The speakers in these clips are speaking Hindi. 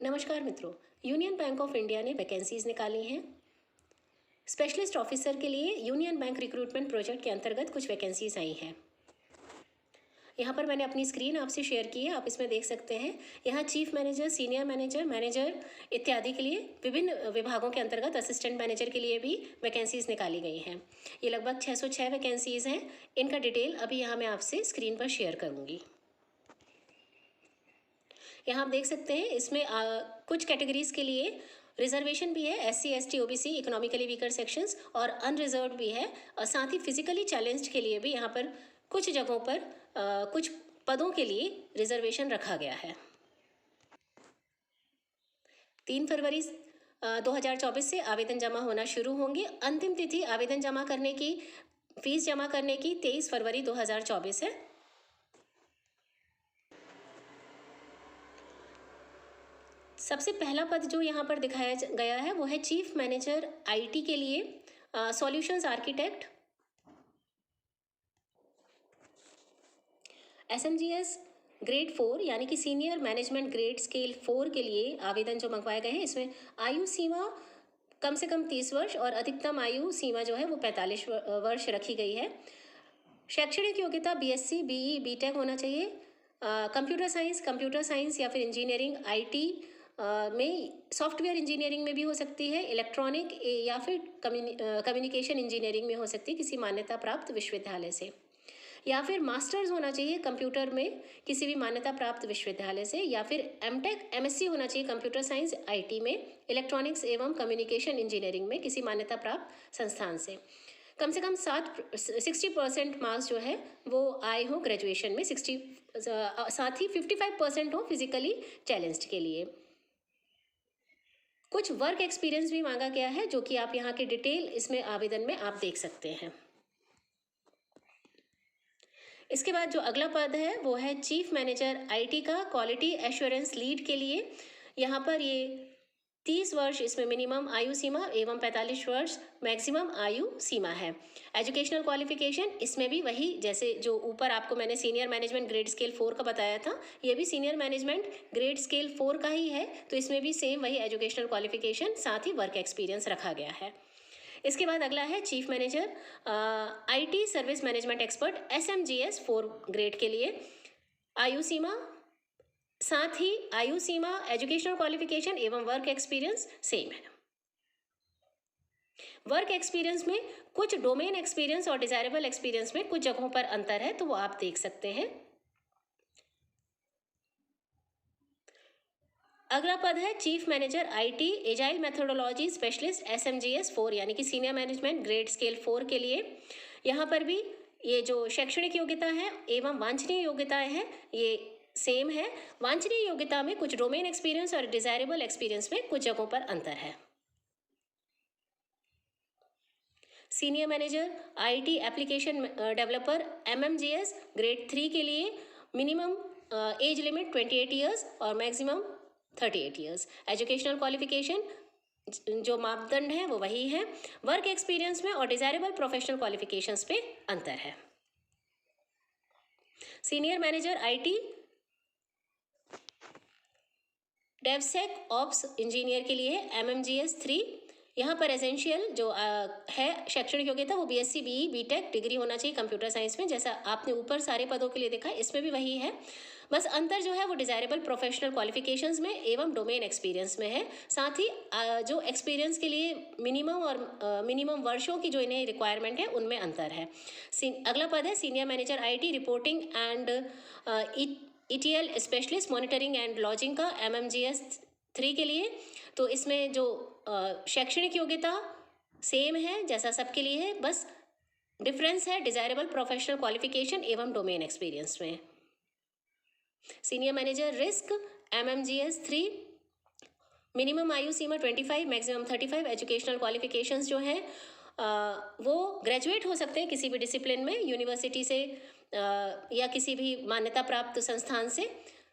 नमस्कार मित्रों। यूनियन बैंक ऑफ इंडिया ने वैकेंसीज निकाली हैं। स्पेशलिस्ट ऑफिसर के लिए यूनियन बैंक रिक्रूटमेंट प्रोजेक्ट के अंतर्गत कुछ वैकेंसीज आई हैं। यहाँ पर मैंने अपनी स्क्रीन आपसे शेयर की है, आप इसमें देख सकते हैं। यहाँ chief manager, senior manager, manager इत्यादि के लिए विभिन्न विभागों के अंतर्गत असिस्टेंट मैनेजर के लिए भी वैकेंसीज निकाली गई हैं। ये लगभग 606 वैकेंसीज हैं। इनका डिटेल अभी यहाँ मैं आपसे स्क्रीन पर शेयर करूँगी। यहाँ आप देख सकते हैं, इसमें कुछ कैटेगरीज के लिए रिजर्वेशन भी है, SC ST OBC economically weaker sections, और अनरिजर्व भी है। और साथ ही फिजिकली चैलेंज्ड के लिए भी यहाँ पर कुछ जगहों पर कुछ पदों के लिए रिजर्वेशन रखा गया है। 3 फरवरी 2024 से आवेदन जमा होना शुरू होंगे। अंतिम तिथि आवेदन जमा करने की, फीस जमा करने की 23 फरवरी 2024 है। सबसे पहला पद जो यहाँ पर दिखाया गया है वो है चीफ मैनेजर IT के लिए, सॉल्यूशंस आर्किटेक्ट। SMGS ग्रेड 4 यानी कि सीनियर मैनेजमेंट ग्रेड स्केल 4 के लिए आवेदन जो मंगवाए गए हैं, इसमें आयु सीमा कम से कम 30 वर्ष और अधिकतम आयु सीमा जो है वो 45 वर्ष रखी गई है। शैक्षणिक योग्यता BSc BE BTech होना चाहिए। कंप्यूटर साइंस या फिर इंजीनियरिंग IT में, सॉफ्टवेयर इंजीनियरिंग में भी हो सकती है, इलेक्ट्रॉनिक या फिर कम्युनिकेशन इंजीनियरिंग में हो सकती है किसी मान्यता प्राप्त विश्वविद्यालय से, या फिर मास्टर्स होना चाहिए कंप्यूटर में किसी भी मान्यता प्राप्त विश्वविद्यालय से, या फिर MTech MSc होना चाहिए कंप्यूटर साइंस IT में, इलेक्ट्रॉनिक्स एवं कम्युनिकेशन इंजीनियरिंग में किसी मान्यता प्राप्त संस्थान से। कम से कम 60% मार्क्स जो है वो आए हो ग्रेजुएशन में, 60 साथ ही 55% हो फिजिकली चैलेंज्ड के लिए। कुछ वर्क एक्सपीरियंस भी मांगा गया है, जो कि आप यहाँ के डिटेल इसमें आवेदन में आप देख सकते हैं। इसके बाद जो अगला पद है वो है चीफ मैनेजर IT का क्वालिटी एश्योरेंस लीड के लिए। यहाँ पर ये 30 वर्ष इसमें मिनिमम आयु सीमा एवं 45 वर्ष मैक्सिमम आयु सीमा है। एजुकेशनल क्वालिफिकेशन इसमें भी वही, जैसे जो ऊपर आपको मैंने सीनियर मैनेजमेंट ग्रेड स्केल 4 का बताया था, ये भी सीनियर मैनेजमेंट ग्रेड स्केल 4 का ही है, तो इसमें भी सेम वही एजुकेशनल क्वालिफिकेशन साथ ही वर्क एक्सपीरियंस रखा गया है। इसके बाद अगला है chief manager IT service management expert SMGS 4 grade के लिए। आयु सीमा, साथ ही आयु सीमा, एजुकेशनल क्वालिफिकेशन एवं वर्क एक्सपीरियंस सेम है। वर्क एक्सपीरियंस में कुछ डोमेन एक्सपीरियंस और डिजायरेबल एक्सपीरियंस में कुछ जगहों पर अंतर है, तो वो आप देख सकते हैं। अगला पद है chief manager IT agile methodology specialist SMGS 4 यानी कि सीनियर मैनेजमेंट ग्रेड स्केल 4 के लिए। यहाँ पर भी ये जो शैक्षणिक योग्यता है एवं वांछनीय योग्यताएं हैं ये सेम है। वांछनीय योग्यता में कुछ डोमेन एक्सपीरियंस और डिजायरेबल एक्सपीरियंस में कुछ जगहों पर अंतर है। Senior manager IT application developer MMGS grade 3 के लिए मिनिमम एज लिमिट 28 ईयर्स और मैक्सिमम 38 ईयर्स। एजुकेशनल क्वालिफिकेशन जो मापदंड है वो वही है। वर्क एक्सपीरियंस में और डिजायरेबल प्रोफेशनल क्वालिफिकेशंस पे अंतर है। Senior manager IT DevSecOps engineer के लिए MMGS 3। यहाँ पर एसेंशियल जो है शैक्षणिक योग्यता वो BSc BE BTech डिग्री होना चाहिए कंप्यूटर साइंस में, जैसा आपने ऊपर सारे पदों के लिए देखा है, इसमें भी वही है। बस अंतर जो है वो डिजायरेबल प्रोफेशनल क्वालिफिकेशंस में एवं डोमेन एक्सपीरियंस में है। साथ ही जो एक्सपीरियंस के लिए मिनिमम वर्षों की जो इन्हें रिक्वायरमेंट है उनमें अंतर है। अगला पद है senior manager IT reporting and ETL specialist monitoring and lodging का MMGS 3 के लिए। तो इसमें जो शैक्षणिक योग्यता सेम है जैसा सबके लिए है, बस डिफरेंस है डिजायरेबल प्रोफेशनल क्वालिफिकेशन एवं डोमेन एक्सपीरियंस में। Senior manager risk MMGS 3 minimum आयु सीमा 25 मैक्सिमम 35। एजुकेशनल क्वालिफिकेशंस जो हैं वो ग्रेजुएट हो सकते हैं किसी भी डिसिप्लिन में, यूनिवर्सिटी से या किसी भी मान्यता प्राप्त संस्थान से।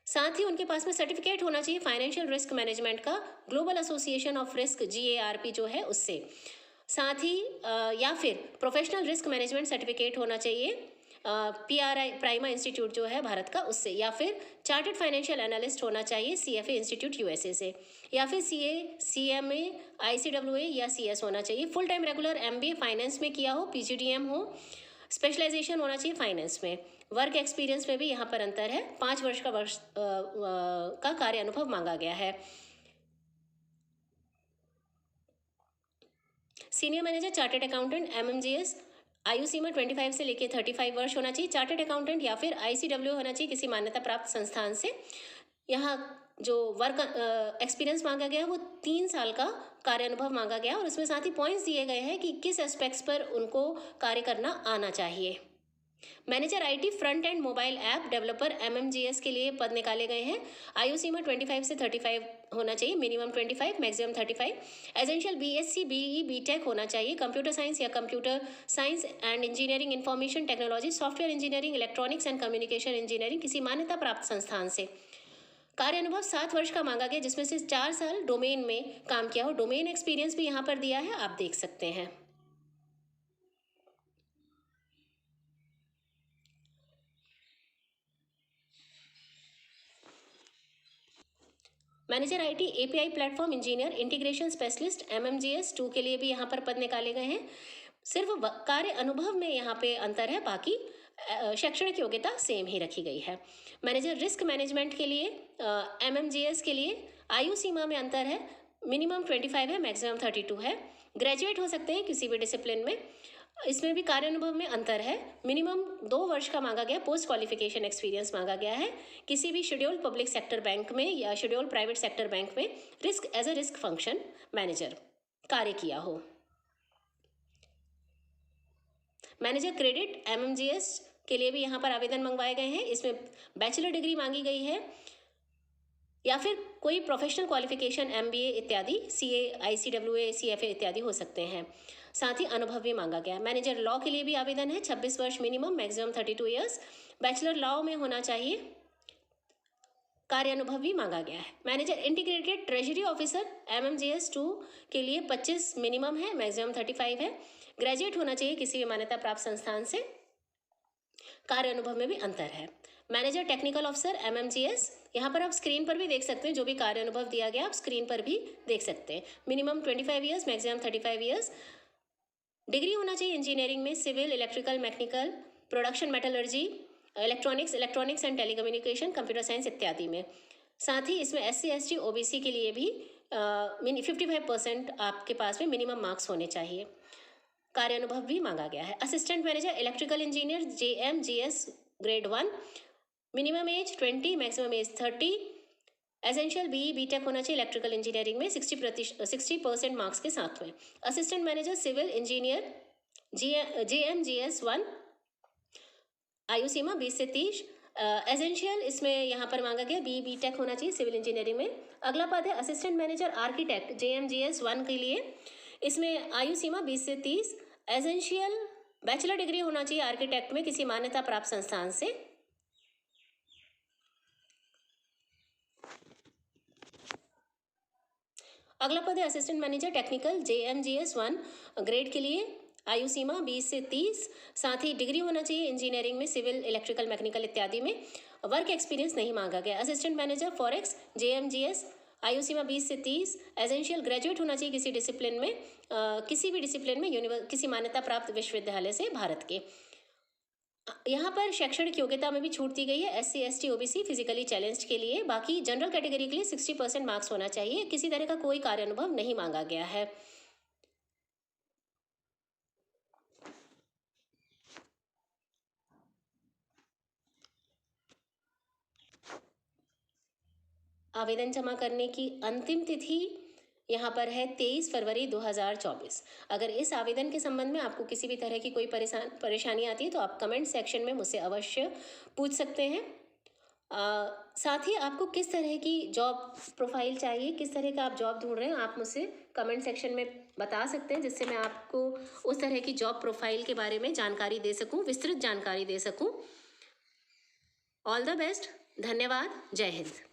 साथ ही उनके पास में सर्टिफिकेट होना चाहिए फाइनेंशियल रिस्क मैनेजमेंट का global association of risk GARP जो है उससे। साथ ही या फिर प्रोफेशनल रिस्क मैनेजमेंट सर्टिफिकेट होना चाहिए PRI प्राइमा इंस्टीट्यूट जो है भारत का उससे, या फिर चार्टर्ड फाइनेंशियल एनालिस्ट होना चाहिए CFA इंस्टीट्यूट USA से, या फिर CA CMA ICWA या CS होना चाहिए। Full time regular MBA finance में किया हो, PGDM हो, स्पेशलाइजेशन होना चाहिए फाइनेंस में। वर्क एक्सपीरियंस में भी यहाँ पर अंतर है, 5 वर्ष का कार्य अनुभव मांगा गया है। Senior manager chartered accountant MMGS आयु सीमा 25 से लेकर 35 वर्ष होना चाहिए। चार्टर्ड अकाउंटेंट या फिर ICWA होना चाहिए किसी मान्यता प्राप्त संस्थान से। यहाँ जो वर्क एक्सपीरियंस मांगा गया है वो 3 साल का कार्य अनुभव मांगा गया, और उसमें साथ ही पॉइंट्स दिए गए हैं कि किस एस्पेक्ट्स पर उनको कार्य करना आना चाहिए। Manager IT front end mobile app developer MMGS के लिए पद निकाले गए हैं। आयु सीमा 25 से 35 होना चाहिए, minimum 25, maximum 35। Essential BSc BE BTech होना चाहिए। कंप्यूटर साइंस या computer science and engineering, information technology, software engineering, electronics and communication engineering किसी मान्यता प्राप्त संस्थान से। कार्य अनुभव 7 वर्ष का मांगा गया, जिसमें से 4 साल डोमेन में काम किया हो। डोमेन एक्सपीरियंस भी यहाँ पर दिया है, आप देख सकते हैं। Manager IT API platform engineer integration specialist MMGS 2 के लिए भी यहाँ पर पद निकाले गए हैं। सिर्फ कार्य अनुभव में यहाँ पे अंतर है, बाकी शैक्षणिक योग्यता सेम ही रखी गई है। मैनेजर रिस्क मैनेजमेंट के लिए MMGS के लिए आयु सीमा में अंतर है, मिनिमम 25 है, मैक्सिमम 32 है। ग्रेजुएट हो सकते हैं किसी भी डिसिप्लिन में। इसमें भी कार्य अनुभव में अंतर है, मिनिमम 2 वर्ष का मांगा गया, पोस्ट क्वालिफिकेशन एक्सपीरियंस मांगा गया है। किसी भी शेड्यूल्ड पब्लिक सेक्टर बैंक में या शेड्यूल्ड प्राइवेट सेक्टर बैंक में risk as a risk function manager कार्य किया हो। मैनेजर क्रेडिट MMGS के लिए भी यहाँ पर आवेदन मंगवाए गए हैं। इसमें बैचलर डिग्री मांगी गई है या फिर कोई प्रोफेशनल क्वालिफिकेशन MBA इत्यादि, CA ICWA CFA इत्यादि हो सकते हैं। साथ ही अनुभव भी मांगा गया है। मैनेजर लॉ के लिए भी आवेदन है, 26 वर्ष minimum, maximum 32 years. Bachelor law में होना चाहिए। कार्य अनुभव भी मांगा गया है। Manager integrated treasury officer MMGS 2 के लिए 25 मिनिमम है, मैक्सिमम 35 है। ग्रेजुएट होना चाहिए किसी भी मान्यता प्राप्त संस्थान से। कार्य अनुभव में भी अंतर है। मैनेजर टेक्निकल ऑफिसर MMGS, यहाँ पर आप स्क्रीन पर भी देख सकते हैं, जो भी कार्य अनुभव दिया गया आप स्क्रीन पर भी देख सकते हैं। Minimum 25 years, maximum 35 years. Degree होना चाहिए इंजीनियरिंग में, civil, electrical, mechanical, production metallurgy, electronics and telecommunication, computer science इत्यादि में। साथ ही इसमें SC ST OBC के लिए भी 55% आपके पास में मिनिमम मार्क्स होने चाहिए। कार्य अनुभव भी मांगा गया है। Assistant manager electrical engineer JMGS grade 1, minimum age 20, maximum age 30। Essential BE BTech होना चाहिए इलेक्ट्रिकल इंजीनियरिंग में 60% मार्क्स के साथ में। Assistant manager civil engineer JMGS 1, आयु सीमा 20 से 30। एसेंशियल इसमें यहाँ पर मांगा गया BE BTech होना चाहिए सिविल इंजीनियरिंग में। अगला पद है असिस्टेंट मैनेजर आर्किटेक्ट JMGS 1 के लिए। इसमें आयु सीमा 20 से 30। एसेंशियल बैचलर डिग्री होना चाहिए आर्किटेक्ट में किसी मान्यता प्राप्त संस्थान से। अगला पद है assistant manager technical JMGS 1 grade के लिए। आयु सीमा 20 से 30। साथ ही डिग्री होना चाहिए इंजीनियरिंग में, सिविल, इलेक्ट्रिकल, मैकेनिकल इत्यादि में। वर्क एक्सपीरियंस नहीं मांगा गया। असिस्टेंट मैनेजर फॉरेक्स JMGS, आयु सीमा 20 से 30। एसेंशियल ग्रेजुएट होना चाहिए किसी डिसिप्लिन में, किसी भी डिसिप्लिन में, किसी मान्यता प्राप्त विश्वविद्यालय से भारत के। यहाँ पर शैक्षणिक योग्यता में भी छूट दी गई है SC ST OBC physically challenged के लिए। बाकी जनरल कैटेगरी के लिए 60% मार्क्स होना चाहिए। किसी तरह का कोई कार्य अनुभव नहीं मांगा गया है। आवेदन जमा करने की अंतिम तिथि यहाँ पर है 23 फरवरी 2024। अगर इस आवेदन के संबंध में आपको किसी भी तरह की कोई परेशानी आती है तो आप कमेंट सेक्शन में मुझसे अवश्य पूछ सकते हैं। साथ ही आपको किस तरह की जॉब प्रोफाइल चाहिए, किस तरह का आप जॉब ढूंढ रहे हैं, आप मुझसे कमेंट सेक्शन में बता सकते हैं, जिससे मैं आपको उस तरह की जॉब प्रोफाइल के बारे में जानकारी दे सकूं, विस्तृत जानकारी दे सकूं। All the best. धन्यवाद। जय हिंद।